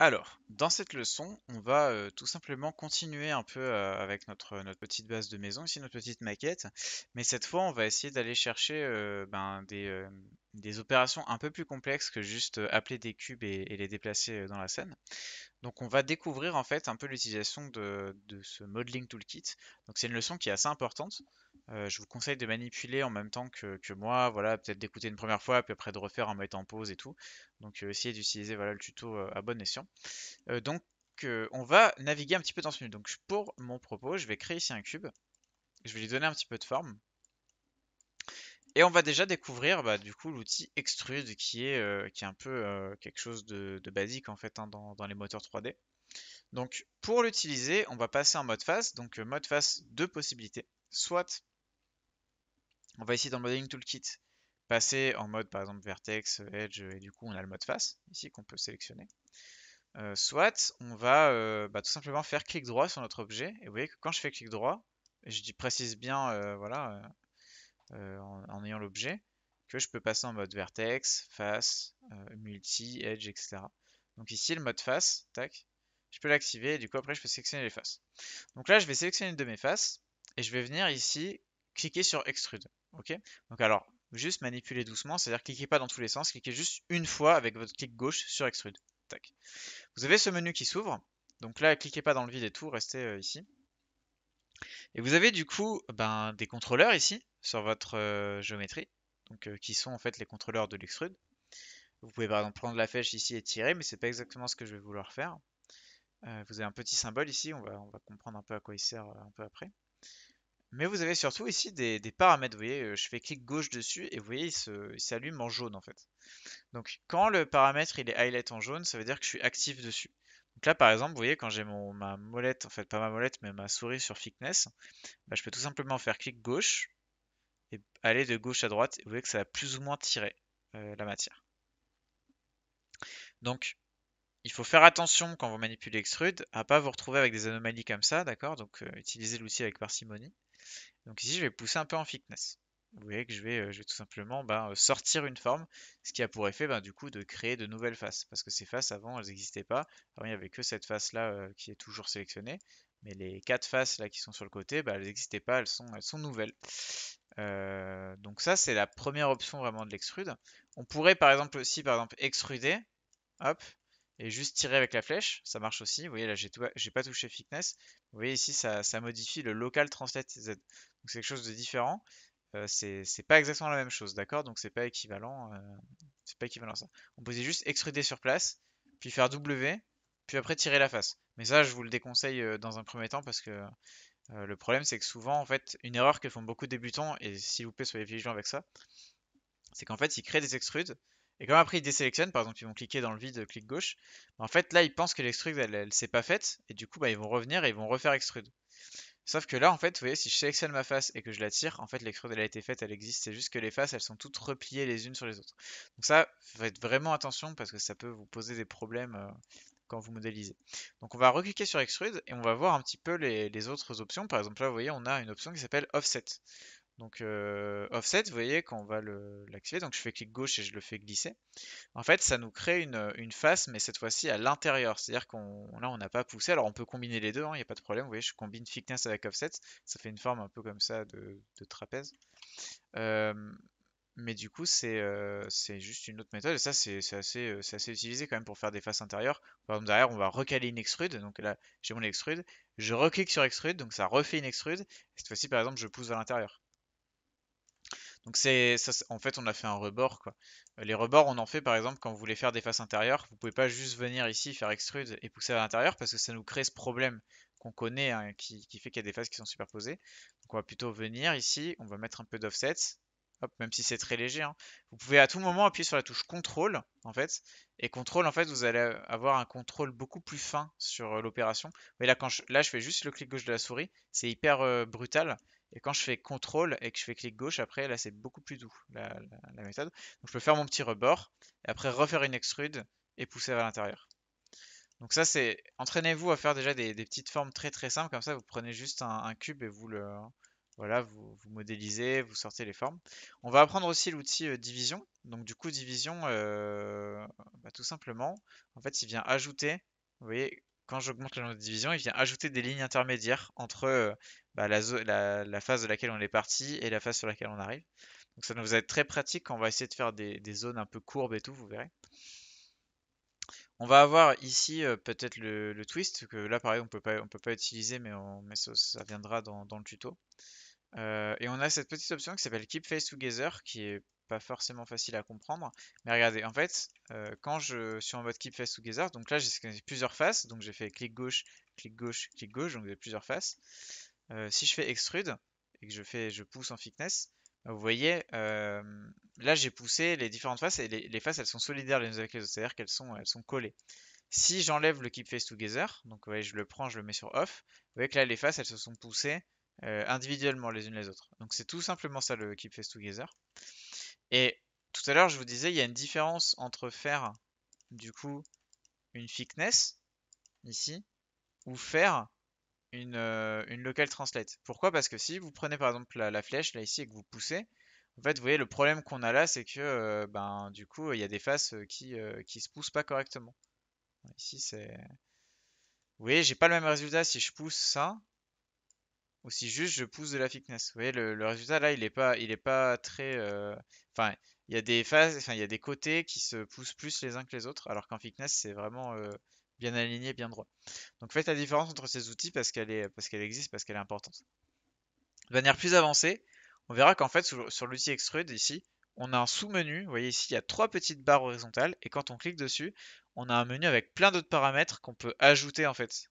Alors, dans cette leçon, on va tout simplement continuer un peu avec notre petite base de maison, ici notre petite maquette, mais cette fois on va essayer d'aller chercher des opérations un peu plus complexes que juste appeler des cubes et les déplacer dans la scène. Donc on va découvrir en fait un peu l'utilisation de ce Modeling Toolkit. Donc c'est une leçon qui est assez importante. Je vous conseille de manipuler en même temps que moi, voilà, peut-être d'écouter une première fois, puis après de refaire en mettant en pause et tout. Donc essayez d'utiliser voilà, le tuto à bon escient. On va naviguer un petit peu dans ce menu. Donc pour mon propos, je vais créer ici un cube. Je vais lui donner un petit peu de forme. Et on va déjà découvrir bah, du coup l'outil Extrude qui est un peu quelque chose de basique en fait hein, dans les moteurs 3D. Donc pour l'utiliser, on va passer en mode face. Donc mode face, deux possibilités. Soit on va ici dans le Modeling Toolkit passer en mode par exemple Vertex, Edge, et du coup on a le mode face ici qu'on peut sélectionner. Soit on va bah, tout simplement faire clic droit sur notre objet. Et vous voyez que quand je fais clic droit, précise bien voilà, en ayant l'objet, que je peux passer en mode vertex, face, multi, edge, etc. Donc ici le mode face, tac, je peux l'activer et du coup après je peux sélectionner les faces. Donc là je vais sélectionner une de mes faces et je vais venir ici cliquer sur extrude. Ok. Donc alors juste manipuler doucement, c'est-à-dire cliquez pas dans tous les sens, cliquez juste une fois avec votre clic gauche sur extrude. Tac. Vous avez ce menu qui s'ouvre. Donc là, cliquez pas dans le vide et tout, restez ici. Et vous avez du coup ben, des contrôleurs ici sur votre géométrie, donc qui sont en fait les contrôleurs de l'extrude. Vous pouvez par exemple prendre la flèche ici et tirer, mais c'est pas exactement ce que je vais vouloir faire. Vous avez un petit symbole ici, on va comprendre un peu à quoi il sert un peu après. Mais vous avez surtout ici des paramètres. Vous voyez, je fais clic gauche dessus et vous voyez, il s'allume en jaune en fait. Donc quand le paramètre il est highlight en jaune, ça veut dire que je suis actif dessus. Donc là par exemple, vous voyez quand j'ai ma molette, en fait pas ma molette mais ma souris sur Thickness, bah, je peux tout simplement faire clic gauche et aller de gauche à droite et vous voyez que ça va plus ou moins tirer la matière. Donc il faut faire attention quand vous manipulez Extrude à pas vous retrouver avec des anomalies comme ça, d'accord? Donc utilisez l'outil avec parcimonie. Donc ici je vais pousser un peu en Thickness. Vous voyez que je vais tout simplement sortir une forme, ce qui a pour effet du coup de créer de nouvelles faces. Parce que ces faces avant elles n'existaient pas. Avant il n'y avait que cette face là qui est toujours sélectionnée. Mais les quatre faces là qui sont sur le côté, elles n'existaient pas, elles sont nouvelles. Donc ça c'est la première option vraiment de l'extrude. On pourrait par exemple aussi extruder, hop, et juste tirer avec la flèche, ça marche aussi. Vous voyez là j'ai pas touché Thickness. Vous voyez ici ça modifie le local translate Z. Donc c'est quelque chose de différent. C'est pas exactement la même chose, d'accord? Donc c'est pas équivalent à ça. On peut juste extruder sur place, puis faire W, puis après tirer la face. Mais ça, je vous le déconseille dans un premier temps parce que le problème c'est que souvent, en fait, une erreur que font beaucoup de débutants, et s'il vous plaît, soyez vigilants avec ça, c'est qu'en fait, ils créent des extrudes, et comme après ils désélectionnent, par exemple, ils vont cliquer dans le vide, clic gauche, en fait, là, ils pensent que l'extrude, elle s'est pas faite, et du coup, ils vont revenir et ils vont refaire extrude. Sauf que là, en fait, vous voyez, si je sélectionne ma face et que je la tire, en fait, l'extrude, elle a été faite, elle existe. C'est juste que les faces, elles sont toutes repliées les unes sur les autres. Donc ça, faites vraiment attention parce que ça peut vous poser des problèmes quand vous modélisez. Donc on va recliquer sur Extrude et on va voir un petit peu les autres options. Par exemple, là, vous voyez, on a une option qui s'appelle Offset. Donc Offset, vous voyez, quand on va l'activer, donc je fais clic gauche et je le fais glisser. En fait, ça nous crée une face, mais cette fois-ci à l'intérieur. C'est-à-dire on n'a pas poussé. Alors on peut combiner les deux, il n'y a pas de problème. Vous voyez, je combine thickness avec offset. Ça fait une forme un peu comme ça de trapèze. Euh, mais du coup, c'est juste une autre méthode. Et ça, c'est assez utilisé quand même pour faire des faces intérieures. Par exemple, derrière, on va recaler une extrude. Donc là, j'ai mon extrude. Je reclique sur extrude, donc ça refait une extrude. Cette fois-ci, par exemple, je pousse vers l'intérieur. Donc en fait, on a fait un rebord quoi. Les rebords, on en fait par exemple quand vous voulez faire des faces intérieures. Vous pouvez pas juste venir ici faire extrude et pousser à l'intérieur parce que ça nous crée ce problème qu'on connaît hein, qui fait qu'il y a des faces qui sont superposées. Donc on va plutôt venir ici, on va mettre un peu d'offset. Hop, même si c'est très léger, hein. Vous pouvez à tout moment appuyer sur la touche contrôle en fait. Et contrôle en fait, vous allez avoir un contrôle beaucoup plus fin sur l'opération. Mais là, là, je fais juste le clic gauche de la souris, c'est hyper brutal. Et quand je fais CTRL et que je fais clic gauche, après, là, c'est beaucoup plus doux, la méthode. Donc, je peux faire mon petit rebord, et après refaire une extrude et pousser vers l'intérieur. Donc ça, c'est... Entraînez-vous à faire déjà des petites formes très très simples, comme ça, vous prenez juste un cube et Voilà, vous modélisez, vous sortez les formes. On va apprendre aussi l'outil division. Donc du coup, division, tout simplement, en fait, il vient ajouter vous voyez, quand j'augmente le nombre de divisions, il vient ajouter des lignes intermédiaires entre bah, la phase de laquelle on est parti et la phase sur laquelle on arrive. Donc ça nous va être très pratique quand on va essayer de faire des zones un peu courbes et tout, vous verrez. On va avoir ici peut-être le twist, que là pareil on peut pas utiliser, mais ça viendra dans le tuto. Et on a cette petite option qui s'appelle Keep Face Together, qui est pas forcément facile à comprendre. Mais regardez, en fait, quand je suis en mode Keep Face Together, donc là j'ai plusieurs faces, donc j'ai fait clic gauche, clic gauche, clic gauche, donc j'ai plusieurs faces. Si je fais Extrude et que je pousse en Thickness, bah, vous voyez, là j'ai poussé les différentes faces et les faces elles sont solidaires les unes avec les autres, c'est-à-dire elles sont collées. Si j'enlève le Keep Face Together, donc ouais, je le prends, je le mets sur Off, vous voyez que là les faces elles se sont poussées individuellement les unes les autres. Donc c'est tout simplement ça le Keep Face Together. Et tout à l'heure je vous disais il y a une différence entre faire du coup une thickness ici ou faire une local translate. Pourquoi? Parce que si vous prenez par exemple la flèche là ici et que vous poussez, en fait vous voyez le problème qu'on a là c'est que ben du coup il y a des faces qui se poussent pas correctement. Ici c'est vous voyez, j'ai pas le même résultat si je pousse ça ou si juste je pousse de la thickness. Vous voyez, le résultat là, il est pas très. Enfin, il y a des phases, enfin, il y a des côtés qui se poussent plus les uns que les autres, alors qu'en thickness, c'est vraiment bien aligné, bien droit. Donc faites la différence entre ces outils parce qu'elle existe, parce qu'elle est importante. De manière plus avancée, on verra qu'en fait, sur l'outil Extrude ici, on a un sous-menu. Vous voyez ici, il y a trois petites barres horizontales, et quand on clique dessus, on a un menu avec plein d'autres paramètres qu'on peut ajouter en fait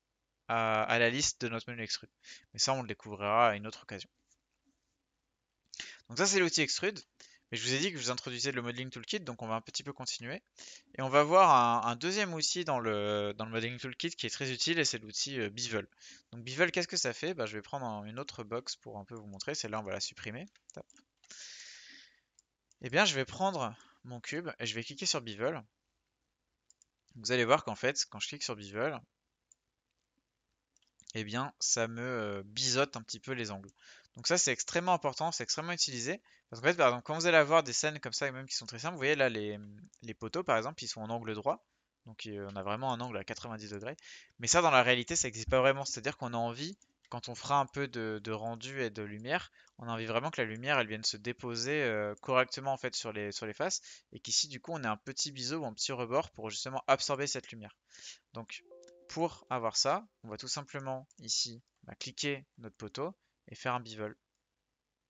à la liste de notre menu Extrude. Mais ça, on le découvrira à une autre occasion. Donc ça, c'est l'outil Extrude. Mais je vous ai dit que je vous introduisais le Modeling Toolkit, donc on va un petit peu continuer. Et on va voir un deuxième outil dans le Modeling Toolkit qui est très utile, et c'est l'outil Bevel. Donc Bevel, qu'est-ce que ça fait? Bah, je vais prendre une autre box pour un peu vous montrer. Celle-là, on va la supprimer. Tac. Eh bien, je vais prendre mon cube et je vais cliquer sur Bevel. Vous allez voir qu'en fait, quand je clique sur Bevel, eh bien, ça me biseaute un petit peu les angles. Donc ça, c'est extrêmement important, c'est extrêmement utilisé. Parce qu'en fait, par exemple, quand vous allez avoir des scènes comme ça, et même qui sont très simples, vous voyez là, les poteaux, par exemple, ils sont en angle droit. Donc on a vraiment un angle à 90 degrés. Mais ça, dans la réalité, ça n'existe pas vraiment. C'est-à-dire qu'on a envie, quand on fera un peu de rendu et de lumière, on a envie vraiment que la lumière, elle vienne se déposer correctement en fait sur les faces. Et qu'ici, du coup, on ait un petit biseau ou un petit rebord pour justement absorber cette lumière. Donc, pour avoir ça, on va tout simplement ici bah, cliquer notre poteau et faire un bevel.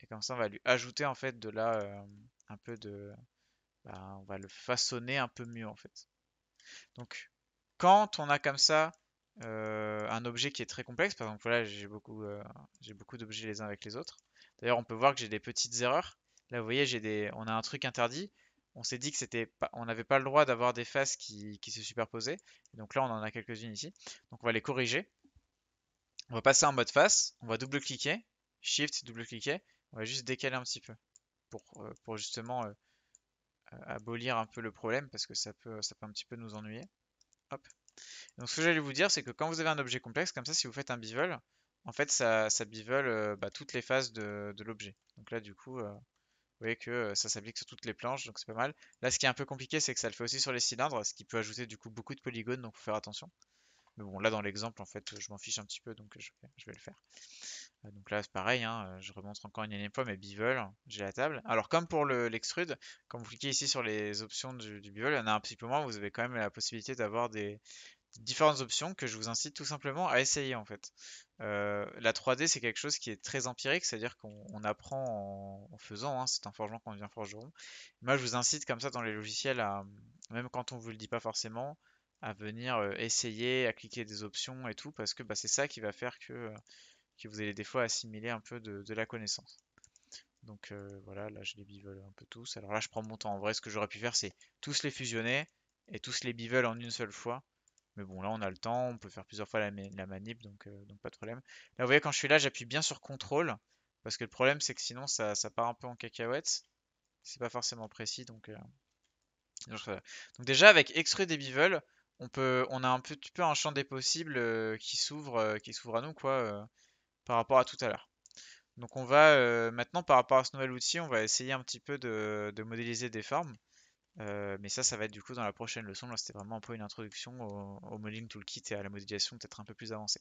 Et comme ça, on va lui ajouter en fait de là un peu de, bah, on va le façonner un peu mieux en fait. Donc, quand on a comme ça un objet qui est très complexe, par exemple, voilà, j'ai beaucoup d'objets les uns avec les autres. D'ailleurs, on peut voir que j'ai des petites erreurs. Là, vous voyez, on a un truc interdit. On s'est dit que on n'avait pas le droit d'avoir des faces qui se superposaient. Et donc là, on en a quelques-unes ici. Donc on va les corriger. On va passer en mode face. On va double-cliquer. Shift, double-cliquer. On va juste décaler un petit peu pour justement abolir un peu le problème parce que ça peut un petit peu nous ennuyer. Hop. Donc ce que j'allais vous dire, c'est que quand vous avez un objet complexe, comme ça, si vous faites un bevel, en fait, ça bevel bah, toutes les phases de l'objet. Donc là, du coup, vous voyez que ça s'applique sur toutes les planches, donc c'est pas mal. Là, ce qui est un peu compliqué, c'est que ça le fait aussi sur les cylindres, ce qui peut ajouter du coup beaucoup de polygones, donc faut faire attention. Mais bon, là, dans l'exemple, en fait, je m'en fiche un petit peu, donc je vais le faire. Donc là, c'est pareil, hein, je remontre encore une énième fois, mais bevel, j'ai la table. Alors, comme pour l'extrude, quand vous cliquez ici sur les options du bevel, il y en a un petit peu moins, vous avez quand même la possibilité d'avoir des différentes options que je vous incite tout simplement à essayer en fait. La 3D c'est quelque chose qui est très empirique, c'est-à-dire qu'on apprend en faisant, hein, c'est un forgeron qu'on devient forgeron. Moi je vous incite comme ça dans les logiciels à, même quand on vous le dit pas forcément, à venir essayer, à cliquer des options et tout, parce que bah, c'est ça qui va faire que vous allez des fois assimiler un peu de la connaissance. Donc voilà, là je les bevel un peu tous. Alors là je prends mon temps. En vrai ce que j'aurais pu faire c'est tous les fusionner et tous les bevel en une seule fois. Mais bon, là, on a le temps, on peut faire plusieurs fois la manip, donc pas de problème. Là, vous voyez, quand je suis là, j'appuie bien sur CTRL, parce que le problème, c'est que sinon, ça part un peu en cacahuète. C'est pas forcément précis, voilà. Donc déjà, avec Extrude et Bevel, on a un petit peu un champ des possibles qui s'ouvre à nous, quoi, par rapport à tout à l'heure. Donc on va, maintenant, par rapport à ce nouvel outil, on va essayer un petit peu de modéliser des formes. Mais ça va être du coup dans la prochaine leçon. Là, c'était vraiment un peu une introduction au Modeling Toolkit et à la modélisation peut-être un peu plus avancée.